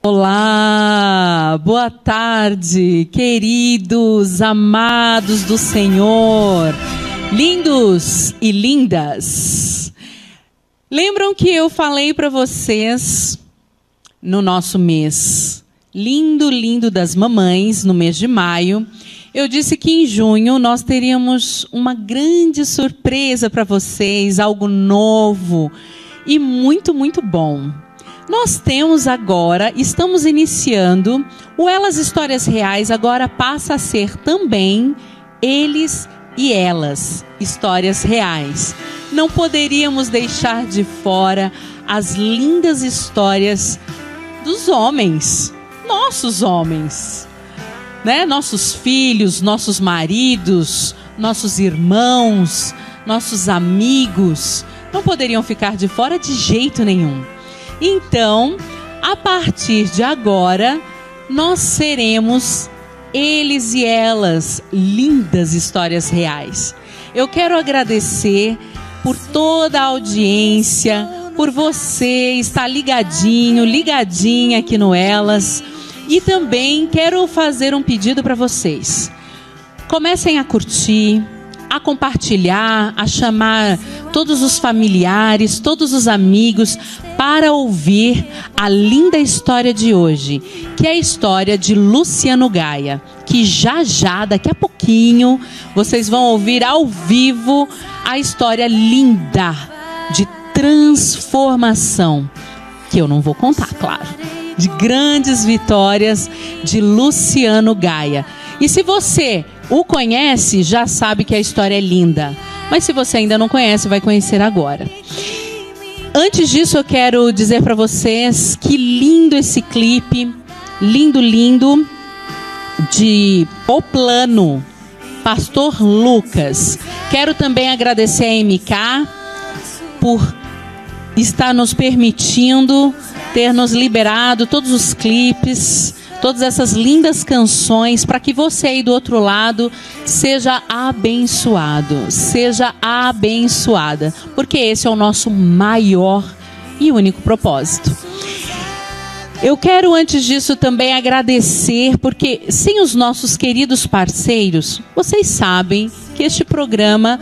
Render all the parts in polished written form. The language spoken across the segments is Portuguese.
Olá, boa tarde, queridos, amados do Senhor, lindos e lindas. Lembram que eu falei para vocês no nosso mês lindo das mamães, no mês de maio, eu disse que em junho nós teríamos uma grande surpresa para vocês, algo novo e muito bom. Nós temos agora, estamos iniciando, o Elas Histórias Reais agora passa a ser também Eles e Elas, Histórias Reais. Não poderíamos deixar de fora as lindas histórias dos homens, nossos homens, né? Nossos filhos, nossos maridos, nossos irmãos, nossos amigos, não poderiam ficar de fora de jeito nenhum. Então, a partir de agora, nós seremos Eles e Elas, lindas histórias reais. Eu quero agradecer por toda a audiência, por você estar ligadinho, ligadinha aqui no Elas. E também quero fazer um pedido para vocês. Comecem a curtir, a compartilhar, a chamar todos os familiares, todos os amigos para ouvir a linda história de hoje, que é a história de Luciano Gaia, que já, daqui a pouquinho, vocês vão ouvir ao vivo a história linda de transformação, que eu não vou contar, claro, de grandes vitórias de Luciano Gaia. E se você o conhece, já sabe que a história é linda. Mas se você ainda não conhece, vai conhecer agora. Antes disso, eu quero dizer para vocês que lindo esse clipe. Lindo, de O Plano, Pastor Lucas. Quero também agradecer a MK por estar nos permitindo, ter nos liberado todos os clipes, todas essas lindas canções, para que você aí do outro lado seja abençoado, seja abençoada, porque esse é o nosso maior e único propósito. Eu quero antes disso também agradecer, porque sem os nossos queridos parceiros, vocês sabem que este programa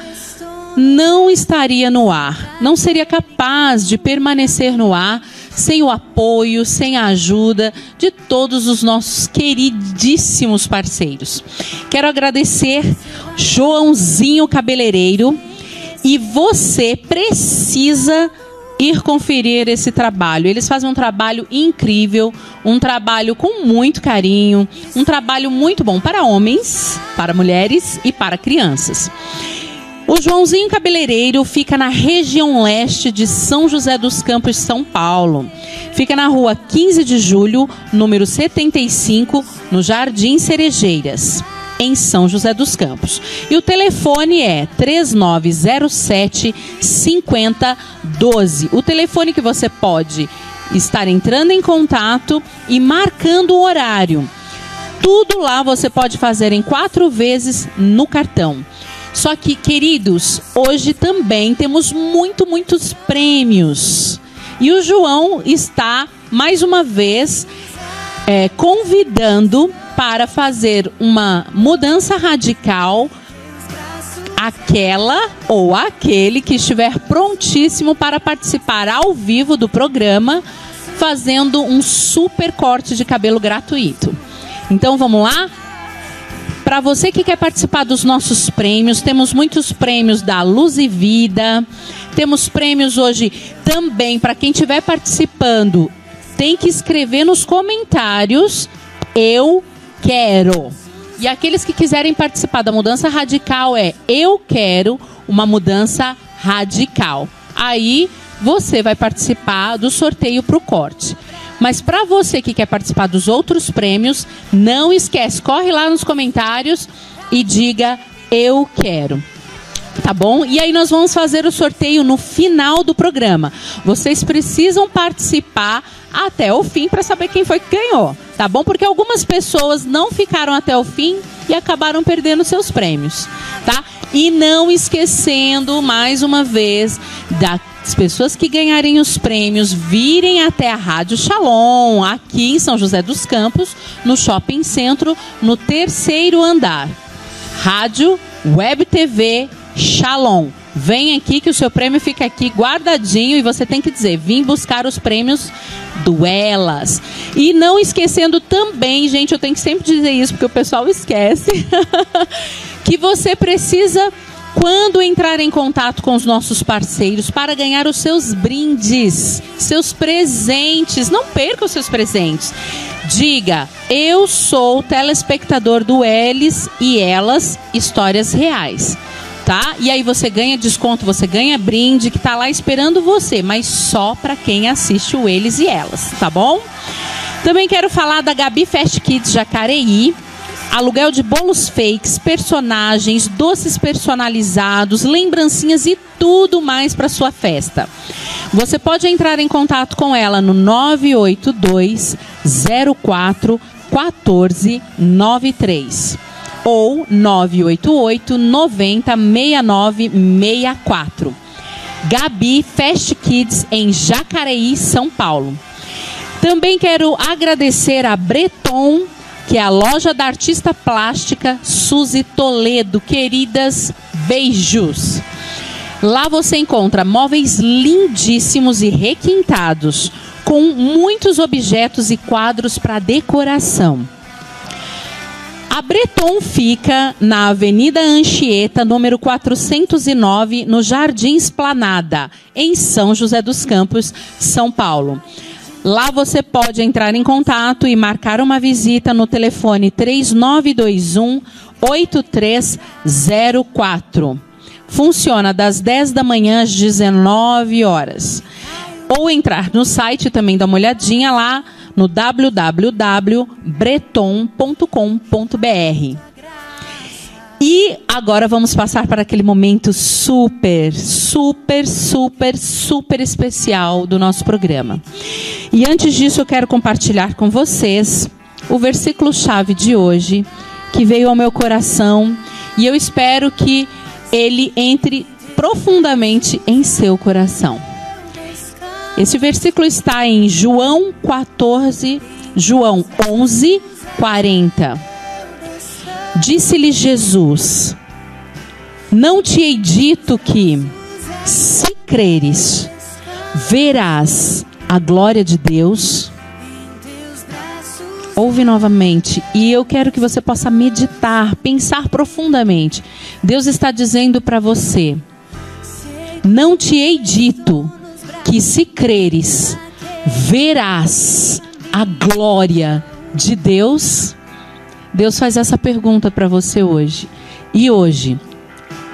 não estaria no ar, não seria capaz de permanecer no ar sem o apoio, sem a ajuda de todos os nossos queridíssimos parceiros. Quero agradecer Joãozinho Cabeleireiro, e você precisa ir conferir esse trabalho. Eles fazem um trabalho incrível, um trabalho com muito carinho, um trabalho muito bom para homens, para mulheres e para crianças. O Joãozinho Cabeleireiro fica na região leste de São José dos Campos, São Paulo. Fica na rua 15 de julho, número 75, no Jardim Cerejeiras, em São José dos Campos. E o telefone é 3907-5012. O telefone que você pode estar entrando em contato e marcando o horário. Tudo lá você pode fazer em 4 vezes no cartão. Só que, queridos, hoje também temos muitos prêmios. E o João está, mais uma vez, convidando para fazer uma mudança radical aquela ou aquele que estiver prontíssimo para participar ao vivo do programa, fazendo um super corte de cabelo gratuito. Então, vamos lá? Para você que quer participar dos nossos prêmios, temos muitos prêmios da Luz e Vida. Temos prêmios hoje também para quem estiver participando. Tem que escrever nos comentários, eu quero. E aqueles que quiserem participar da mudança radical eu quero uma mudança radical. Aí você vai participar do sorteio para o corte. Mas para você que quer participar dos outros prêmios, não esquece, corre lá nos comentários e diga eu quero. Tá bom? E aí nós vamos fazer o sorteio no final do programa. Vocês precisam participar até o fim para saber quem foi que ganhou. Tá bom? Porque algumas pessoas não ficaram até o fim e acabaram perdendo seus prêmios. Tá? E não esquecendo, mais uma vez, da As pessoas que ganharem os prêmios virem até a Rádio Shalom, aqui em São José dos Campos, no Shopping Centro, no 3º andar. Rádio Web TV Shalom. Vem aqui que o seu prêmio fica aqui guardadinho e você tem que dizer, vim buscar os prêmios do Elas. E não esquecendo também, gente, eu tenho que sempre dizer isso porque o pessoal esquece, que você precisa, quando entrar em contato com os nossos parceiros para ganhar os seus brindes, seus presentes, não perca os seus presentes. Diga, eu sou telespectador do Eles e Elas Histórias Reais. Tá? E aí você ganha desconto, você ganha brinde que tá lá esperando você, mas só para quem assiste o Eles e Elas, tá bom? Também quero falar da Gabi Fast Kids Jacareí, aluguel de bolos fakes, personagens, doces personalizados, lembrancinhas e tudo mais para sua festa. Você pode entrar em contato com ela no 982 04 1493 ou 988 90 69 64. Gabi Fast Kids em Jacareí, São Paulo. Também quero agradecer a Breton, que é a loja da artista plástica Suzy Toledo. Queridas, beijos! Lá você encontra móveis lindíssimos e requintados, com muitos objetos e quadros para decoração. A Breton fica na Avenida Anchieta, número 409, no Jardim Esplanada, em São José dos Campos, São Paulo. Lá você pode entrar em contato e marcar uma visita no telefone 3921-8304. Funciona das 10 da manhã às 19 horas. Ou entrar no site, também dá uma olhadinha lá, no www.breton.com.br. E agora vamos passar para aquele momento super especial do nosso programa. E antes disso eu quero compartilhar com vocês o versículo-chave de hoje, que veio ao meu coração, e eu espero que ele entre profundamente em seu coração. Esse versículo está em João 11, 40. Disse-lhe Jesus: não te hei dito que, se creres, verás a glória de Deus? Ouve novamente, e eu quero que você possa meditar, pensar profundamente. Deus está dizendo para você: não te hei dito que, se creres, verás a glória de Deus? Deus faz essa pergunta para você hoje. E hoje,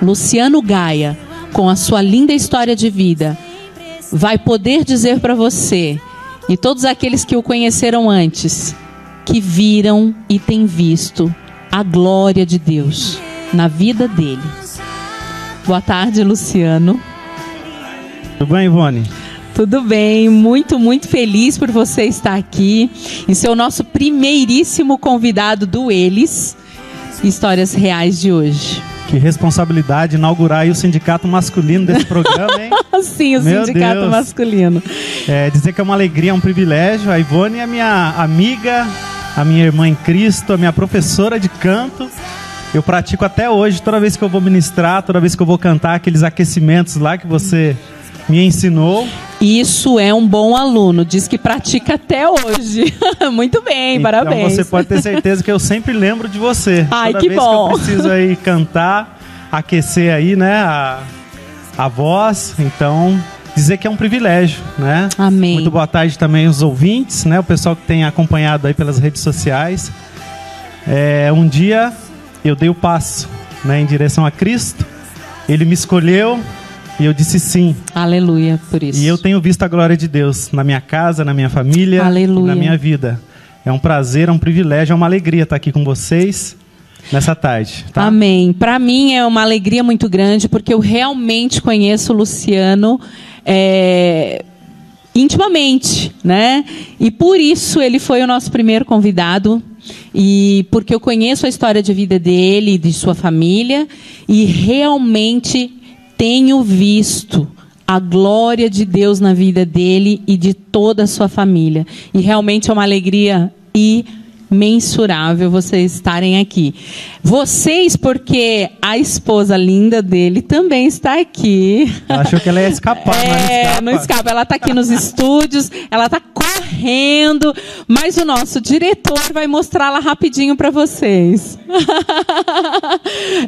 Luciano Gaia, com a sua linda história de vida, vai poder dizer para você, e todos aqueles que o conheceram antes, que viram e têm visto a glória de Deus na vida dele. Boa tarde, Luciano. Tudo bem, Ivone? Tudo bem, muito feliz por você estar aqui e ser o nosso primeiríssimo convidado do Eles Histórias Reais de hoje. Que responsabilidade inaugurar aí o sindicato masculino desse programa, hein? Sim, o Meu sindicato Deus. Masculino. Dizer que é uma alegria, é um privilégio. A Ivone é a minha amiga, a minha irmã em Cristo, a minha professora de canto. Eu pratico até hoje, toda vez que eu vou ministrar, toda vez que eu vou cantar aqueles aquecimentos lá que você me ensinou. Isso é um bom aluno, diz que pratica até hoje. Muito bem, então, parabéns. Você pode ter certeza que eu sempre lembro de você. Ai, toda que vez bom. que eu preciso aí cantar, aquecer aí, né, a voz. Então, dizer que é um privilégio, né? Amém. Muito boa tarde também aos ouvintes, né? O pessoal que tem acompanhado aí pelas redes sociais. Um dia eu dei o passo, né, em direção a Cristo. Ele me escolheu e eu disse sim. Aleluia por isso. E eu tenho visto a glória de Deus na minha casa, na minha família, Aleluia. na minha vida. É um prazer, é um privilégio, é uma alegria estar aqui com vocês nessa tarde. Tá? Amém. Para mim é uma alegria muito grande, porque eu realmente conheço o Luciano intimamente, né? E por isso ele foi o nosso primeiro convidado. E porque eu conheço a história de vida dele e de sua família, e realmente tenho visto a glória de Deus na vida dele e de toda a sua família. E realmente é uma alegria imensurável vocês estarem aqui. Vocês, porque a esposa linda dele também está aqui. Achou que ela ia escapar, mas não escapa. Ela está aqui nos estúdios, ela está correndo, mas o nosso diretor vai mostrá-la rapidinho para vocês.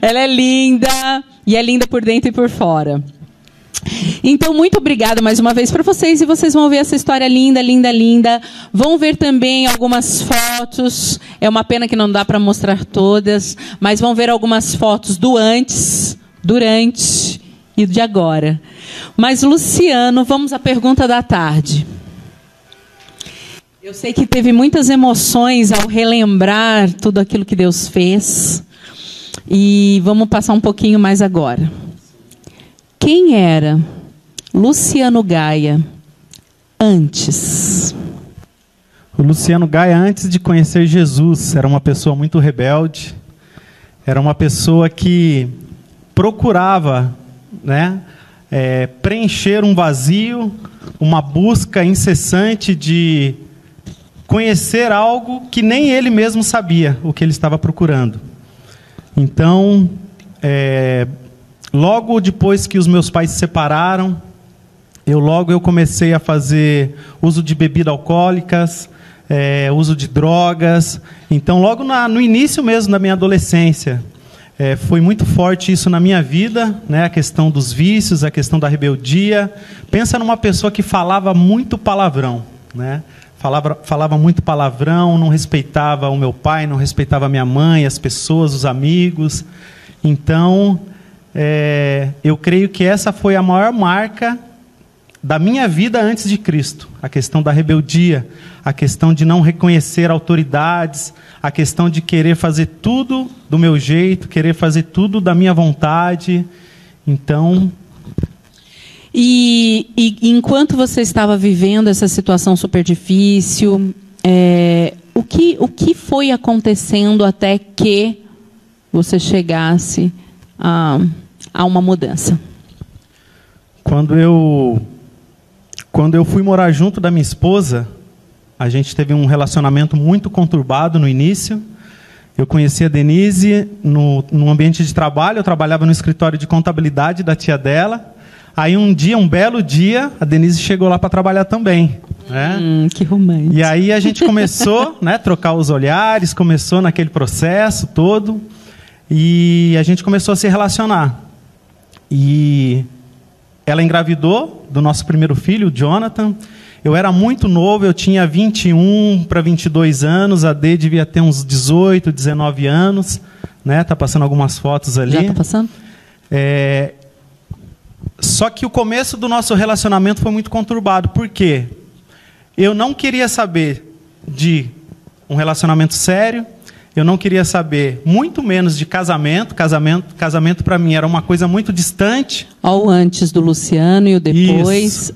Ela é linda, e é linda por dentro e por fora. Então, muito obrigada mais uma vez para vocês, e vocês vão ver essa história linda, linda, linda. Vão ver também algumas fotos, é uma pena que não dá para mostrar todas, mas vão ver algumas fotos do antes, durante e de agora. Mas, Luciano, vamos à pergunta da tarde. Eu sei que teve muitas emoções ao relembrar tudo aquilo que Deus fez, e vamos passar um pouquinho mais agora. Quem era Luciano Gaia antes? O Luciano Gaia, antes de conhecer Jesus, era uma pessoa muito rebelde, era uma pessoa que procurava, né, preencher um vazio, uma busca incessante de conhecer algo que nem ele mesmo sabia o que ele estava procurando. Então, logo depois que os meus pais se separaram, eu comecei a fazer uso de bebidas alcoólicas, uso de drogas. Então, logo no início mesmo da minha adolescência, foi muito forte isso na minha vida, né? A questão dos vícios, a questão da rebeldia. Pensa numa pessoa que falava muito palavrão, né? Falava muito palavrão, não respeitava o meu pai, não respeitava a minha mãe, as pessoas, os amigos. Então, eu creio que essa foi a maior marca da minha vida antes de Cristo. A questão da rebeldia, a questão de não reconhecer autoridades, a questão de querer fazer tudo do meu jeito, querer fazer tudo da minha vontade. Então... E enquanto você estava vivendo essa situação super difícil, o que foi acontecendo até que você chegasse a uma mudança? Quando eu fui morar junto da minha esposa, a gente teve um relacionamento muito conturbado no início. Eu conheci a Denise no ambiente de trabalho, eu trabalhava no escritório de contabilidade da tia dela. Aí um belo dia, a Denise chegou lá para trabalhar também. Né? Que romântico. E aí a gente começou, né, trocar os olhares, começou naquele processo todo, e a gente começou a se relacionar. E ela engravidou do nosso primeiro filho, o Jonathan. Eu era muito novo, eu tinha 21 para 22 anos, a Dê devia ter uns 18, 19 anos. Né? Tá passando algumas fotos ali. Já tá passando? Só que o começo do nosso relacionamento foi muito conturbado. Por quê? Eu não queria saber de um relacionamento sério, eu não queria saber muito menos de casamento. Casamento para mim era uma coisa muito distante. Olha o antes do Luciano e o depois. Isso.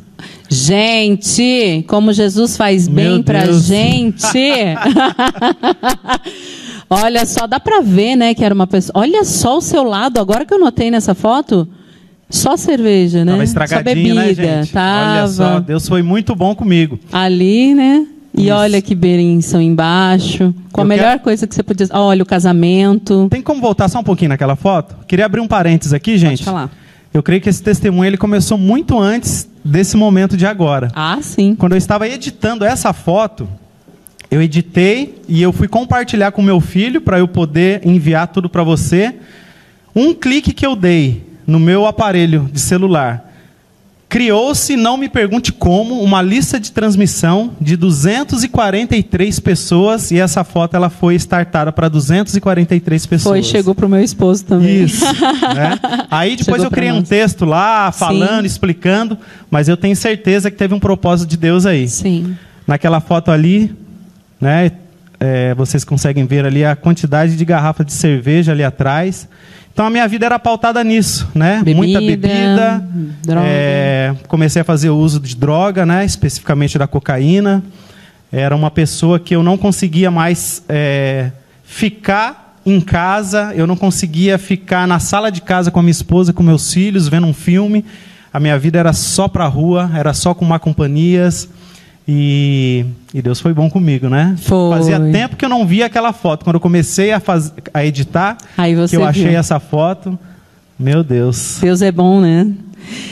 Gente, como Jesus faz bem pra gente. Olha só, dá para ver, né, que era uma pessoa... Olha só o seu lado, agora que eu notei nessa foto... Só cerveja, né? Tava estragadinho, só bebida, né, gente? Tava. Olha só, Deus foi muito bom comigo. Ali, né? E olha que berinção embaixo. Com a melhor coisa que você podia... Olha o casamento. Tem como voltar só um pouquinho naquela foto? Queria abrir um parênteses aqui, gente. Pode falar. Eu creio que esse testemunho ele começou muito antes desse momento de agora. Ah, sim. Quando eu estava editando essa foto, eu editei e eu fui compartilhar com meu filho para eu poder enviar tudo para você. Um clique que eu dei no meu aparelho de celular, criou-se, não me pergunte como, uma lista de transmissão de 243 pessoas, e essa foto ela foi startada para 243 pessoas. Chegou para o meu esposo também. Isso. Né? Aí depois eu criei um texto lá, falando, explicando, mas eu tenho certeza que teve um propósito de Deus aí. Sim. Naquela foto ali, né, vocês conseguem ver ali a quantidade de garrafa de cerveja ali atrás. Então a minha vida era pautada nisso, né? Muita bebida, comecei a fazer uso de droga, né? Especificamente da cocaína. Era uma pessoa que eu não conseguia mais ficar em casa, eu não conseguia ficar na sala de casa com a minha esposa, com meus filhos, vendo um filme. a minha vida era só pra rua, era só com má companhias. E Deus foi bom comigo, né? Foi. Fazia tempo que eu não via aquela foto. Quando eu comecei a editar, aí você que eu achei viu essa foto. Meu Deus. Deus é bom, né?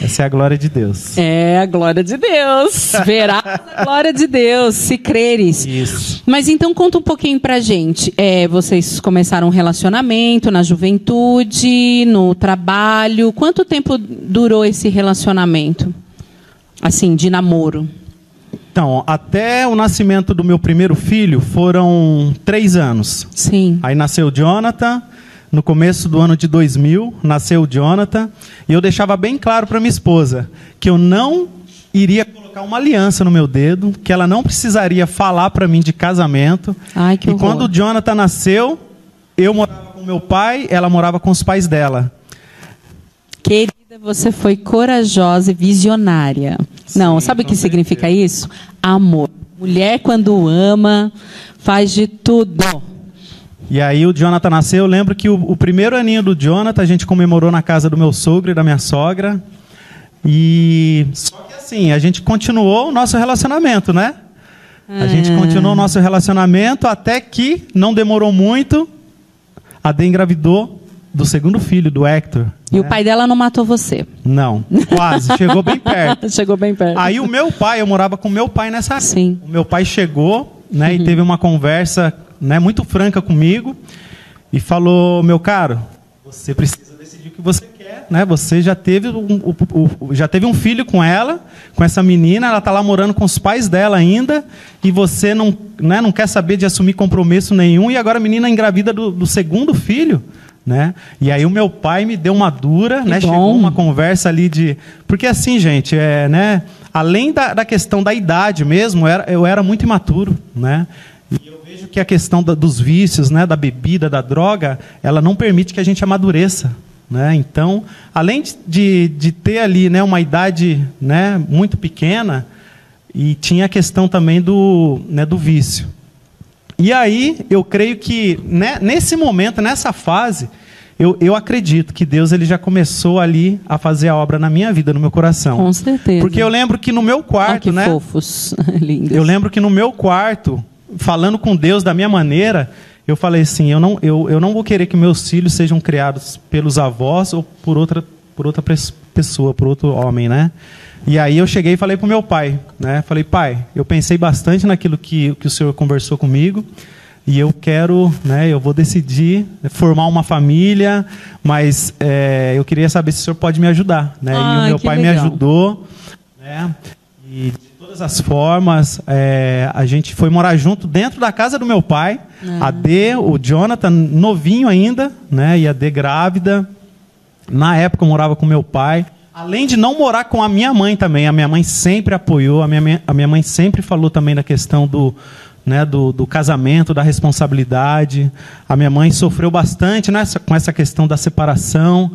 Essa é a glória de Deus. É a glória de Deus. Verás a glória de Deus, se creres. Isso. Mas então conta um pouquinho pra gente. Vocês começaram um relacionamento na juventude, no trabalho. Quanto tempo durou esse relacionamento? Assim, de namoro? Então, até o nascimento do meu primeiro filho foram 3 anos. Sim. Aí nasceu o Jonathan. No começo do ano de 2000, nasceu o Jonathan, e eu deixava bem claro para minha esposa que eu não iria colocar uma aliança no meu dedo, que ela não precisaria falar para mim de casamento. Ai, que e horror. quando o Jonathan nasceu, eu morava com meu pai, ela morava com os pais dela. Querida, você foi corajosa e visionária. Sim, não, sabe o que significa isso? Amor. Mulher, quando ama, faz de tudo. E aí o Jonathan nasceu. Eu lembro que o primeiro aninho do Jonathan a gente comemorou na casa do meu sogro e da minha sogra. E só que assim, a gente continuou o nosso relacionamento, né? A gente continuou o nosso relacionamento até que não demorou muito, a Dê engravidou do segundo filho, do Hector. E o pai dela não matou você? Não, quase, chegou bem perto. Chegou bem perto. Aí o meu pai, eu morava com o meu pai nessa época. Sim. O meu pai chegou, né, e teve uma conversa, né, muito franca comigo e falou: meu caro, você precisa decidir o que você quer, né? Você já teve um filho com ela, com essa menina, ela está lá morando com os pais dela ainda, e você não, né, não quer saber de assumir compromisso nenhum, e agora a menina engravida do segundo filho, né? E aí o meu pai me deu uma dura, né? Chegou uma conversa ali de... Porque assim, gente, né, além da questão da idade mesmo, eu era muito imaturo, né? E eu vejo que a questão dos vícios, né, da bebida, da droga, ela não permite que a gente amadureça, né? Então, além de ter ali, né, uma idade, né, muito pequena, e tinha a questão também do vício. E aí, eu creio que, né, nesse momento, nessa fase, eu acredito que Deus ele já começou ali a fazer a obra na minha vida, no meu coração. Com certeza. Porque eu lembro que no meu quarto, que né? fofos, lindos. Eu lembro que no meu quarto, falando com Deus da minha maneira, eu falei assim: eu não vou querer que meus filhos sejam criados pelos avós ou por outra pessoa, por outro homem, né? E aí eu cheguei e falei para o meu pai, né? Falei: pai, eu pensei bastante naquilo que o senhor conversou comigo, e eu quero, né? Eu vou decidir formar uma família, mas eu queria saber se o senhor pode me ajudar, né? E o meu pai me ajudou, né? E de todas as formas, a gente foi morar junto dentro da casa do meu pai. A Dê, o Jonathan, novinho ainda, né? E a Dê grávida. Na época eu morava com meu pai. Além de não morar com a minha mãe também. A minha mãe sempre apoiou. A minha mãe sempre falou também da questão do casamento, da responsabilidade. A minha mãe sofreu bastante, né, com essa questão da separação.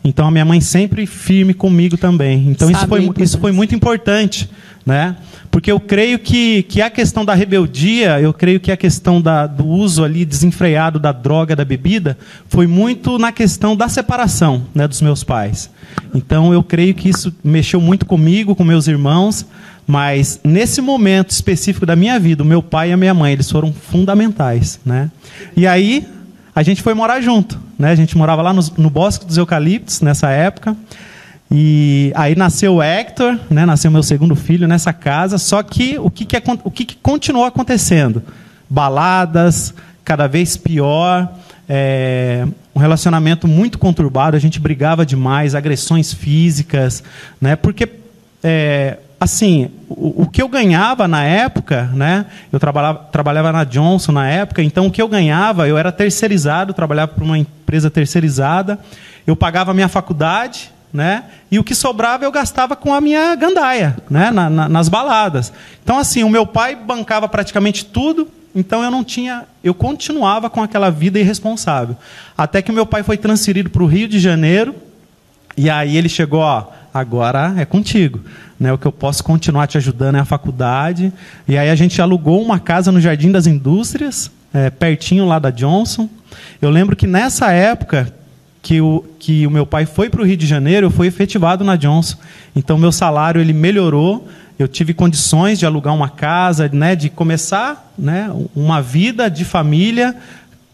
Então a minha mãe sempre firme comigo também. Então isso foi muito importante, né? Porque eu creio que a questão da rebeldia, eu creio que a questão do uso ali desenfreado da droga, da bebida, foi muito na questão da separação, né, dos meus pais. Então eu creio que isso mexeu muito comigo, com meus irmãos, mas nesse momento específico da minha vida, o meu pai e a minha mãe, eles foram fundamentais, né? E aí a gente foi morar junto, né? A gente morava lá no Bosque dos Eucaliptos nessa época. E aí nasceu o Hector, né? Nasceu meu segundo filho nessa casa. Só que o que continuou acontecendo? Baladas, cada vez pior, um relacionamento muito conturbado, a gente brigava demais, agressões físicas, né? Porque assim, o que eu ganhava na época, né? Eu trabalhava na Johnson na época, então o que eu ganhava, eu era terceirizado, trabalhava para uma empresa terceirizada, eu pagava a minha faculdade, né? E o que sobrava eu gastava com a minha gandaia, né? Nas baladas. Então, assim, o meu pai bancava praticamente tudo, então eu continuava com aquela vida irresponsável. Até que o meu pai foi transferido para o Rio de Janeiro, e aí ele chegou: ó, agora é contigo, né? O que eu posso continuar te ajudando é a faculdade. E aí a gente alugou uma casa no Jardim das Indústrias, pertinho lá da Johnson. Eu lembro que nessa época que o meu pai foi para o Rio de Janeiro, eu fui efetivado na Johnson. Então, meu salário ele melhorou. Eu tive condições de alugar uma casa, né, de começar, né, uma vida de família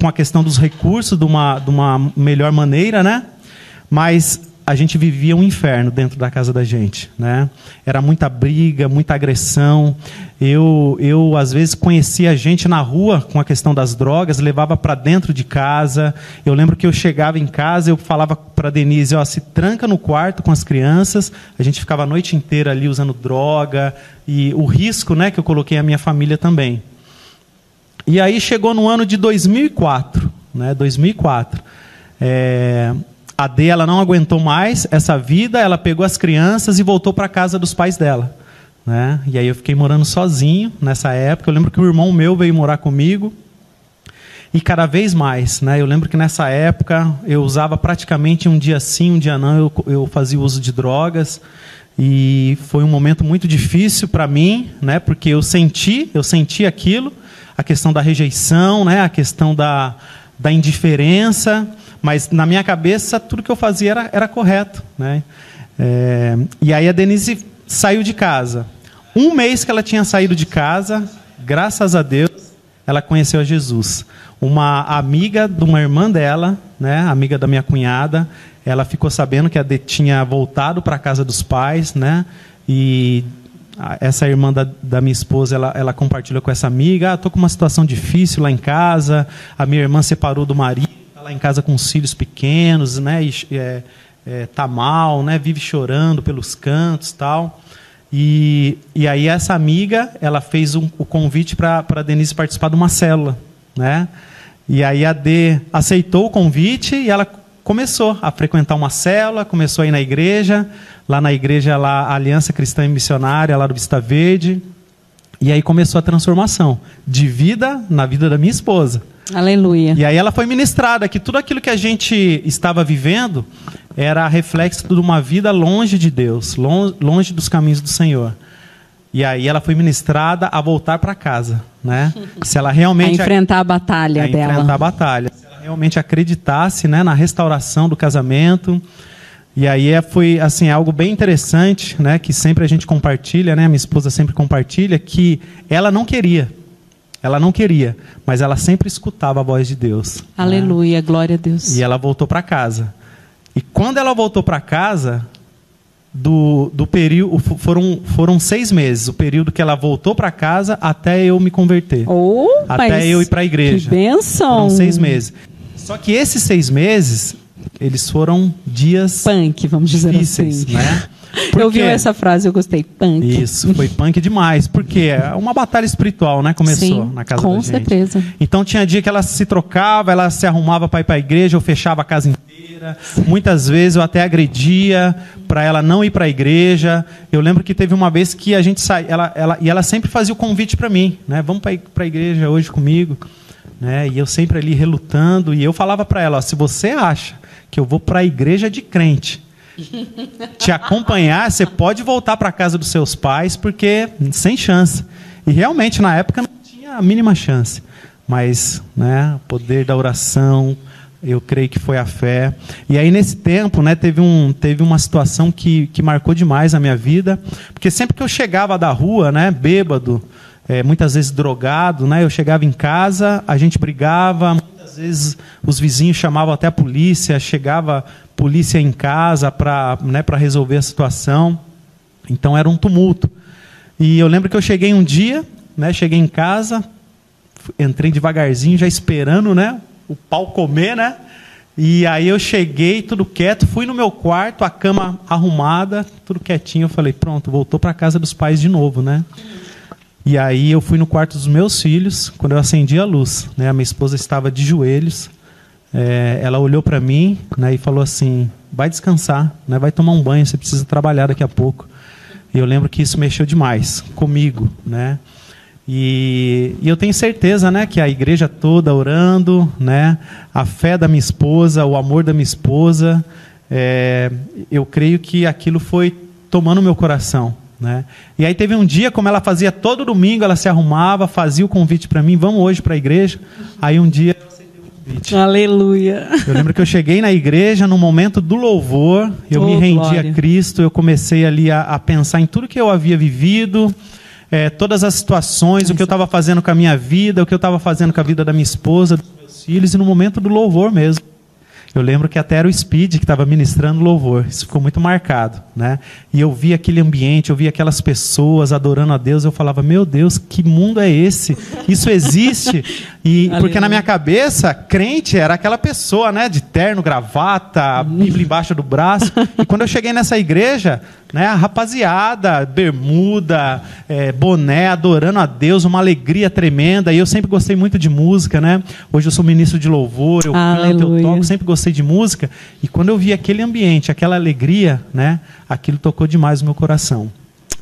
com a questão dos recursos de uma melhor maneira, né? Mas a gente vivia um inferno dentro da casa da gente, né? Era muita briga, muita agressão. Eu às vezes conhecia gente na rua com a questão das drogas, levava para dentro de casa. Eu lembro que eu chegava em casa, eu falava para Denise, ó, se tranca no quarto com as crianças. A gente ficava a noite inteira ali usando droga e o risco, né, que eu coloquei a minha família também. E aí chegou no ano de 2004, né? 2004. A D, ela não aguentou mais essa vida, ela pegou as crianças e voltou para a casa dos pais dela, né? E aí eu fiquei morando sozinho nessa época. Eu lembro que o irmão meu veio morar comigo e cada vez mais, né? Eu lembro que nessa época eu usava praticamente um dia sim, um dia não, eu fazia uso de drogas e foi um momento muito difícil para mim, né? Porque eu senti aquilo, a questão da rejeição, né? A questão da indiferença. Mas na minha cabeça tudo que eu fazia era correto, né? E aí a Denise saiu de casa. Um mês que ela tinha saído de casa, graças a Deus, ela conheceu a Jesus. Uma amiga de uma irmã dela, né, amiga da minha cunhada, ela ficou sabendo que a D tinha voltado para a casa dos pais, né? E essa irmã da minha esposa, ela compartilhou com essa amiga: estou com uma situação difícil lá em casa, a minha irmã separou do marido, lá em casa com os filhos pequenos, né, tá mal, né, vive chorando pelos cantos, tal. E aí essa amiga, ela fez o convite para a Denise participar de uma célula, né? E aí a D aceitou o convite e ela começou a frequentar uma célula, começou a ir na igreja, lá na igreja, lá, a Aliança Cristã e Missionária, lá do Vista Verde. E aí começou a transformação de vida na vida da minha esposa. Aleluia. E aí ela foi ministrada que tudo aquilo que a gente estava vivendo era reflexo de uma vida longe de Deus, longe dos caminhos do Senhor. E aí ela foi ministrada a voltar para casa, né? Se ela realmente a enfrentar a batalha dela. Enfrentar a batalha. Se ela realmente acreditasse, né, na restauração do casamento. E aí foi assim algo bem interessante, né, que sempre a gente compartilha, né? Minha esposa sempre compartilha que ela não queria. Ela não queria, mas ela sempre escutava a voz de Deus. Aleluia, né? Glória a Deus. E ela voltou para casa. E quando ela voltou para casa, do período foram 6 meses, o período que ela voltou para casa até eu me converter. Até eu ir para a igreja. Que bênção! Foram 6 meses. Só que esses 6 meses, eles foram dias punk, vamos dizer difíceis, assim. Né? Eu ouvi essa frase, eu gostei. Punk. Isso, foi punk demais. Porque uma batalha espiritual, né? Começou na casa da gente. Com certeza. Então tinha dia que ela se trocava, ela se arrumava para ir para a igreja, eu fechava a casa inteira. Muitas vezes eu até agredia para ela não ir para a igreja. Eu lembro que teve uma vez que a gente saiu, ela sempre fazia o convite para mim, né? Vamos para a igreja hoje comigo. Né? E eu sempre ali relutando. E eu falava para ela: ó, se você acha que eu vou para a igreja de crente te acompanhar, você pode voltar para a casa dos seus pais, porque sem chance. E realmente na época não tinha a mínima chance, mas, né, o poder da oração, eu creio que foi a fé. E aí nesse tempo, né, teve uma situação que marcou demais a minha vida, porque sempre que eu chegava da rua, né, bêbado, muitas vezes drogado, né, eu chegava em casa, a gente brigava, muitas vezes os vizinhos chamavam até a polícia, chegava polícia em casa para resolver a situação. Então era um tumulto. E eu lembro que eu cheguei um dia, né, cheguei em casa, entrei devagarzinho, já esperando, né, o pau comer, né? E aí eu cheguei, tudo quieto, fui no meu quarto, a cama arrumada, tudo quietinho. Eu falei: pronto, voltou para a casa dos pais de novo, né? E aí eu fui no quarto dos meus filhos, quando eu acendi a luz, né? A minha esposa estava de joelhos. Ela olhou para mim, né, e falou assim: vai descansar, né, vai tomar um banho, você precisa trabalhar daqui a pouco. E eu lembro que isso mexeu demais comigo, né? E eu tenho certeza, né, que a igreja toda orando, né, a fé da minha esposa, o amor da minha esposa, eu creio que aquilo foi tomando meu coração, né? E aí teve um dia, como ela fazia todo domingo, ela se arrumava, fazia o convite para mim: vamos hoje para a igreja. Aí um dia convite. Aleluia. Eu lembro que eu cheguei na igreja no momento do louvor, eu me rendi glória. a Cristo, eu comecei ali a pensar em tudo que eu havia vivido, todas as situações, o que eu estava fazendo com a minha vida, o que eu estava fazendo com a vida da minha esposa, dos meus filhos, e no momento do louvor mesmo. Eu lembro que até era o Speed que estava ministrando louvor. Isso ficou muito marcado, né? E eu vi aquele ambiente, eu vi aquelas pessoas adorando a Deus. Eu falava, meu Deus, que mundo é esse? Isso existe? E porque na minha cabeça, crente era aquela pessoa, né? De terno, gravata, Bíblia embaixo do braço. E quando eu cheguei nessa igreja, né? A rapaziada, bermuda, boné, adorando a Deus, uma alegria tremenda. E eu sempre gostei muito de música, né? Hoje eu sou ministro de louvor, eu canto, eu toco, sempre gostei de música. E quando eu vi aquele ambiente, aquela alegria, né? Aquilo tocou demais o meu coração.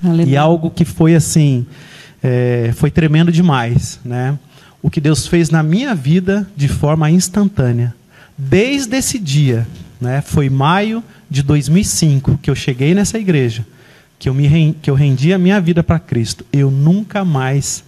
Aleluia. E algo que foi assim, foi tremendo demais, né? O que Deus fez na minha vida de forma instantânea. Desde esse dia, né? Foi maio de 2005 que eu cheguei nessa igreja, que eu rendi a minha vida para Cristo. Eu nunca mais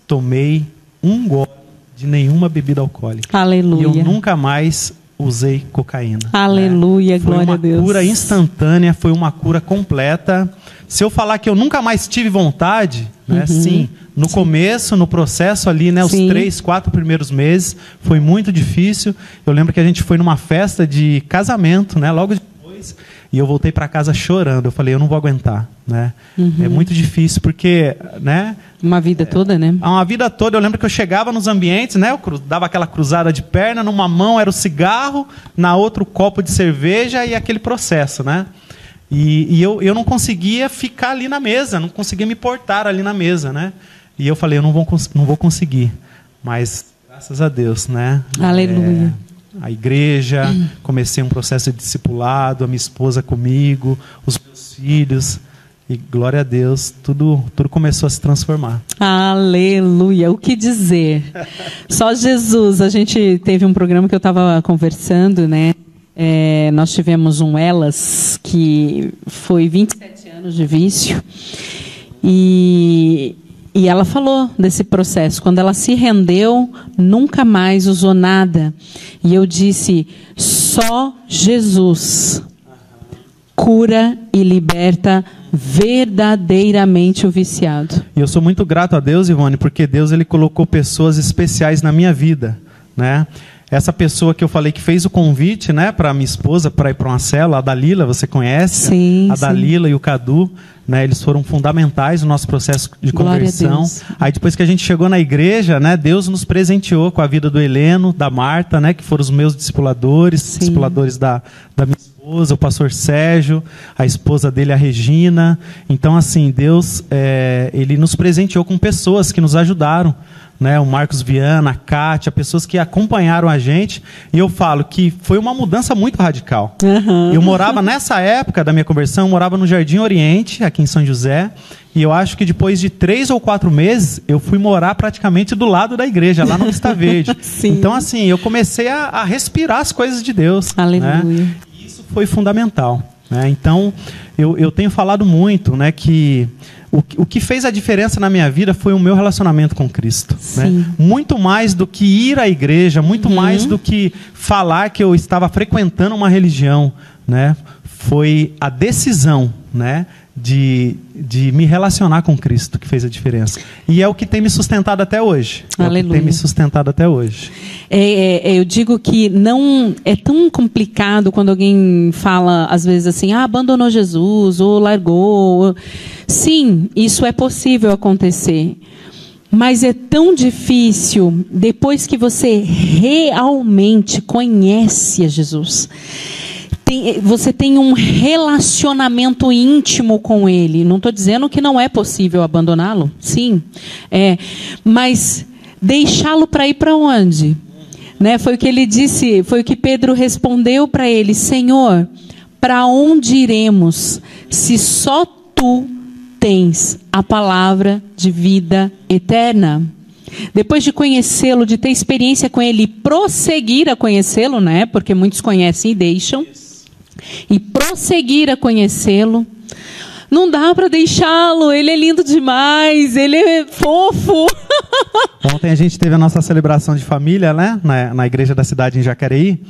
tomei um gole de nenhuma bebida alcoólica. Aleluia. E eu nunca mais usei cocaína. Aleluia, glória a Deus. Foi uma cura instantânea, foi uma cura completa. Se eu falar que eu nunca mais tive vontade, né? Sim, no começo, no processo ali, né? Os 3, 4 primeiros meses, foi muito difícil. Eu lembro que a gente foi numa festa de casamento, né? Logo depois, e eu voltei para casa chorando. Eu falei, eu não vou aguentar, né? É muito difícil, porque, né? Uma vida toda, né? Uma vida toda. Eu lembro que eu chegava nos ambientes, né? Eu dava aquela cruzada de perna, numa mão era o cigarro, na outra o copo de cerveja e aquele processo, né? E eu não conseguia ficar ali na mesa, não conseguia me portar ali na mesa, né? E eu falei, eu não vou conseguir. Mas, graças a Deus, né? Aleluia. A igreja, comecei um processo de discipulado, a minha esposa comigo, os meus filhos. E glória a Deus, tudo começou a se transformar. Aleluia, o que dizer? Só Jesus. A gente teve um programa que eu estava conversando, né? Nós tivemos um Elas, que foi 27 anos de vício. E ela falou desse processo. Quando ela se rendeu, nunca mais usou nada. E eu disse, só Jesus cura e liberta verdadeiramente o viciado. E eu sou muito grato a Deus, Ivone, porque Deus ele colocou pessoas especiais na minha vida, né? Essa pessoa que eu falei que fez o convite, né, para minha esposa para ir para uma célula, a Dalila, você conhece? Sim, a Dalila e o Cadu, né, eles foram fundamentais no nosso processo de conversão. Aí depois que a gente chegou na igreja, né, Deus nos presenteou com a vida do Heleno, da Marta, né, que foram os meus discipuladores, discipuladores da minha esposa, o pastor Sérgio, a esposa dele, a Regina. Então, assim, Deus, ele nos presenteou com pessoas que nos ajudaram, né? O Marcos Viana, a Kátia, pessoas que acompanharam a gente. E eu falo que foi uma mudança muito radical. Eu morava, nessa época da minha conversão, eu morava no Jardim Oriente, aqui em São José. E eu acho que depois de 3 ou 4 meses, eu fui morar praticamente do lado da igreja, lá no Vista Verde. Então, assim, eu comecei a respirar as coisas de Deus. Aleluia. Né? E isso foi fundamental. Né? Então, eu tenho falado muito, né, que o que fez a diferença na minha vida foi o meu relacionamento com Cristo. Né? Muito mais do que ir à igreja, muito mais do que falar que eu estava frequentando uma religião, né? Foi a decisão, né, de me relacionar com Cristo que fez a diferença. E é o que tem me sustentado até hoje. Aleluia. É o que tem me sustentado até hoje. Eu digo que não é tão complicado quando alguém fala, às vezes assim, abandonou Jesus, ou largou. Sim, isso é possível acontecer. Mas é tão difícil depois que você realmente conhece a Jesus. Você tem um relacionamento íntimo com Ele. Não estou dizendo que não é possível abandoná-lo. Sim. Mas deixá-lo para ir para onde? Né? Foi o que ele disse, foi o que Pedro respondeu para ele. Senhor, para onde iremos se só Tu tens a palavra de vida eterna? Depois de conhecê-lo, de ter experiência com Ele e prosseguir a conhecê-lo, né? Porque muitos conhecem e deixam. E prosseguir a conhecê-lo, não dá para deixá-lo. Ele é lindo demais, ele é fofo. Ontem a gente teve a nossa celebração de família, né? Na igreja da cidade em Jacareí.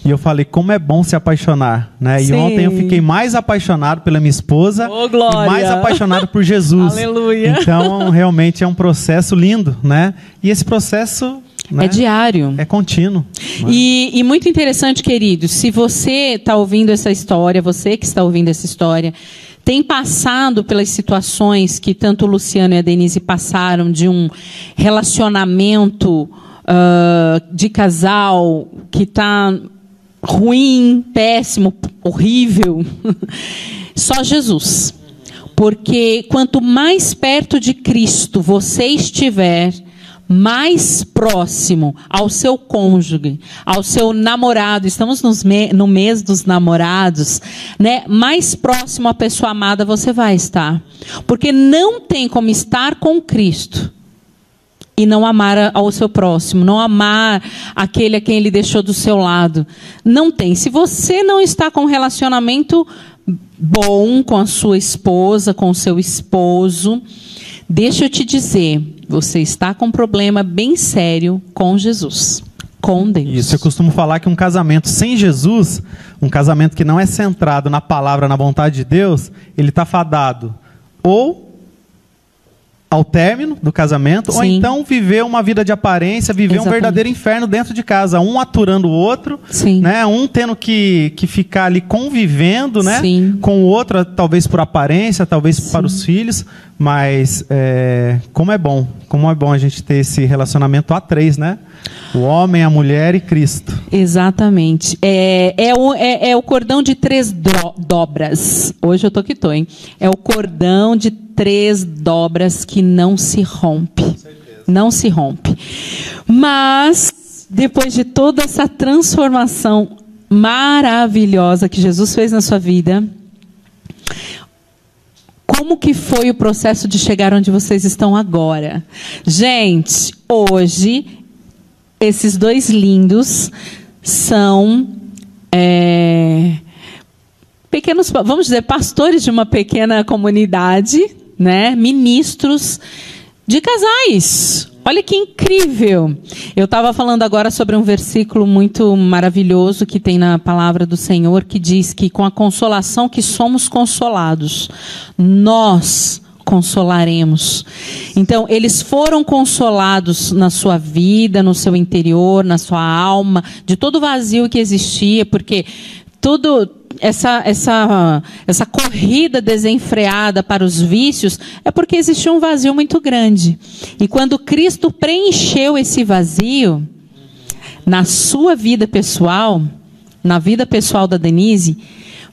E eu falei, como é bom se apaixonar, né? Sim. E ontem eu fiquei mais apaixonado pela minha esposa Glória. e mais apaixonado por Jesus. Aleluia. Então, realmente é um processo lindo, né? E esse processo... né? É diário. É contínuo. Né? E muito interessante, querido, se você está ouvindo essa história, você que está ouvindo essa história, tem passado pelas situações que tanto o Luciano e a Denise passaram, de um relacionamento de casal que está ruim, péssimo, horrível, só Jesus. Porque quanto mais perto de Cristo você estiver, mais próximo ao seu cônjuge, ao seu namorado, estamos no mês dos namorados, né? Mais próximo à pessoa amada você vai estar. Porque não tem como estar com Cristo e não amar ao seu próximo, não amar aquele a quem ele deixou do seu lado. Não tem. Se você não está com um relacionamento bom com a sua esposa, com o seu esposo, deixa eu te dizer, você está com um problema bem sério com Jesus, com Deus. Isso, eu costumo falar que um casamento sem Jesus, um casamento que não é centrado na palavra, na vontade de Deus, ele está fadado ou ao término do casamento, Sim. ou então viver uma vida de aparência, viver Exatamente. um verdadeiro inferno dentro de casa, um aturando o outro, Sim. né? Um tendo que ficar ali convivendo, né? Sim. Com o outro, talvez por aparência, talvez para os filhos, mas como é bom a gente ter esse relacionamento a três, né? O homem, a mulher e Cristo. Exatamente. É o cordão de 3 dobras. Hoje eu tô que tô, hein? É o cordão de 3 dobras que não se rompe. Não se rompe. Mas, depois de toda essa transformação maravilhosa que Jesus fez na sua vida, como que foi o processo de chegar onde vocês estão agora? Gente, hoje, esses 2 lindos são pequenos, vamos dizer, pastores de uma pequena comunidade, né? Ministros de casais. Olha que incrível. Eu estava falando agora sobre um versículo muito maravilhoso que tem na palavra do Senhor, que diz que com a consolação que somos consolados, nós consolaremos. Então, eles foram consolados na sua vida, no seu interior, na sua alma, de todo o vazio que existia, porque essa corrida desenfreada para os vícios é porque existia um vazio muito grande. E quando Cristo preencheu esse vazio na sua vida pessoal, na vida pessoal da Denise,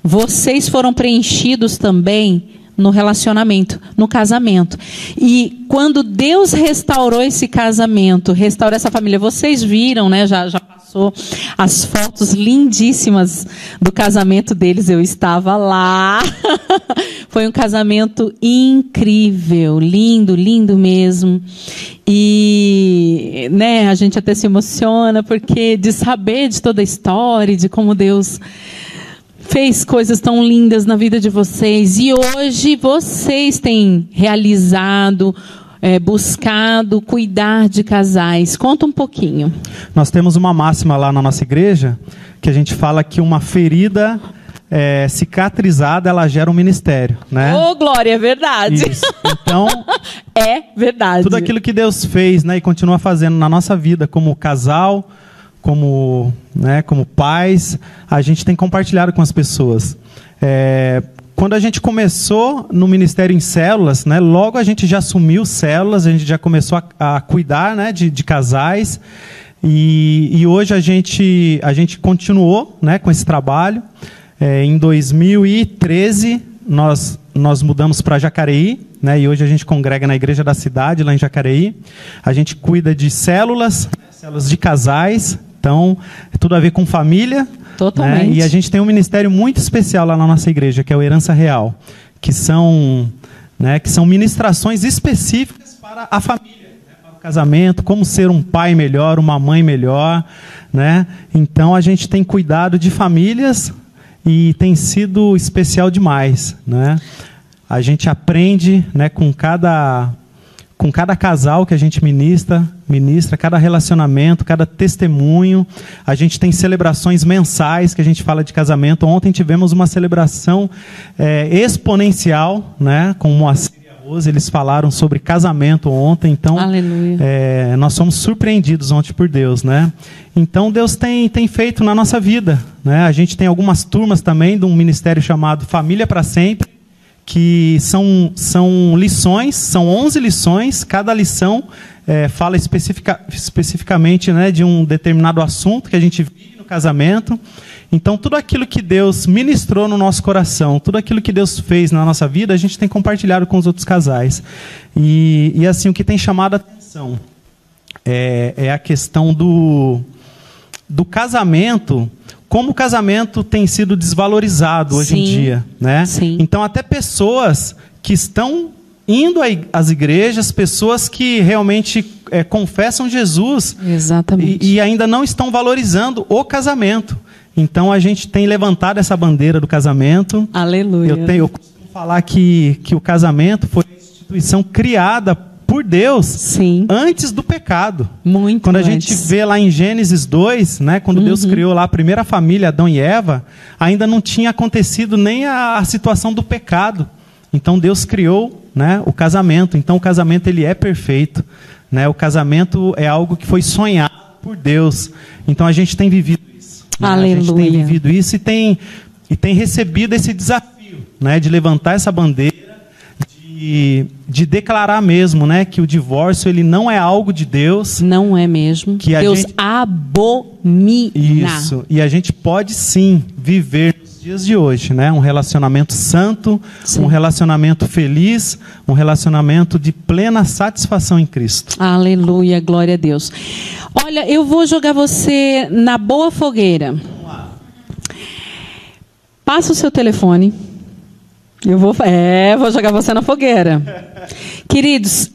vocês foram preenchidos também no relacionamento, no casamento. E quando Deus restaurou esse casamento, restaurou essa família, vocês viram, né? Já passou as fotos lindíssimas do casamento deles, eu estava lá. Foi um casamento incrível, lindo, lindo mesmo. E, né, a gente até se emociona porque de saber de toda a história, de como Deus fez coisas tão lindas na vida de vocês. E hoje vocês têm realizado, buscado cuidar de casais. Conta um pouquinho. Nós temos uma máxima lá na nossa igreja, que a gente fala que uma ferida cicatrizada, ela gera um ministério, né? Oh, glória, é verdade. Isso. Então, é verdade. Tudo aquilo que Deus fez, né, e continua fazendo na nossa vida, como casal, como pais, a gente tem compartilhado com as pessoas. Quando a gente começou no ministério em células, né, logo a gente já assumiu células, a gente já começou a cuidar, né, de casais, e hoje a gente continuou, né, com esse trabalho. Em 2013 nós mudamos para Jacareí, né, e hoje a gente congrega na igreja da cidade, lá em Jacareí. A gente cuida de células de casais. Então, é tudo a ver com família. Totalmente. Né? E a gente tem um ministério muito especial lá na nossa igreja, que é o Herança Real, que são ministrações específicas para a família, né? Para o casamento, como ser um pai melhor, uma mãe melhor. Né? Então, a gente tem cuidado de famílias e tem sido especial demais. Né? A gente aprende, né, com cada com cada casal que a gente ministra, cada relacionamento, cada testemunho. A gente tem celebrações mensais que a gente fala de casamento. Ontem tivemos uma celebração exponencial, né, com o Moacir e a Rose. Eles falaram sobre casamento ontem. Então, nós somos surpreendidos ontem por Deus, né? Então, Deus tem feito na nossa vida, né? A gente tem algumas turmas também de um ministério chamado Família para Sempre, que são lições, são 11 lições, cada lição fala especificamente, né, de um determinado assunto que a gente vive no casamento. Então, tudo aquilo que Deus ministrou no nosso coração, tudo aquilo que Deus fez na nossa vida, a gente tem compartilhado com os outros casais. E assim, o que tem chamado a atenção é a questão do casamento. Como o casamento tem sido desvalorizado hoje em dia, né? Sim. Então, até pessoas que estão indo às igrejas, pessoas que realmente confessam Jesus, exatamente, e ainda não estão valorizando o casamento. Então, a gente tem levantado essa bandeira do casamento. Aleluia. Eu costumo falar que o casamento foi uma instituição criada por Deus, sim, antes do pecado. Muito Quando a antes. gente vê lá em Gênesis 2, né, quando Deus criou lá a primeira família, Adão e Eva, ainda não tinha acontecido nem a situação do pecado. Então Deus criou, né, o casamento. Então o casamento, ele é perfeito, né? O casamento é algo que foi sonhado por Deus. Então a gente tem vivido isso, né? Aleluia. A gente tem vivido isso e tem recebido esse desafio, né, de levantar essa bandeira, de declarar mesmo, né, que o divórcio, ele não é algo de Deus. Não é mesmo. Que Deus abomina. Isso. E a gente pode sim viver nos dias de hoje, né, um relacionamento santo, sim, um relacionamento feliz, um relacionamento de plena satisfação em Cristo. Aleluia, glória a Deus. Olha, eu vou jogar você na boa fogueira. Vamos lá. Passa o seu telefone. Eu vou jogar você na fogueira. Queridos,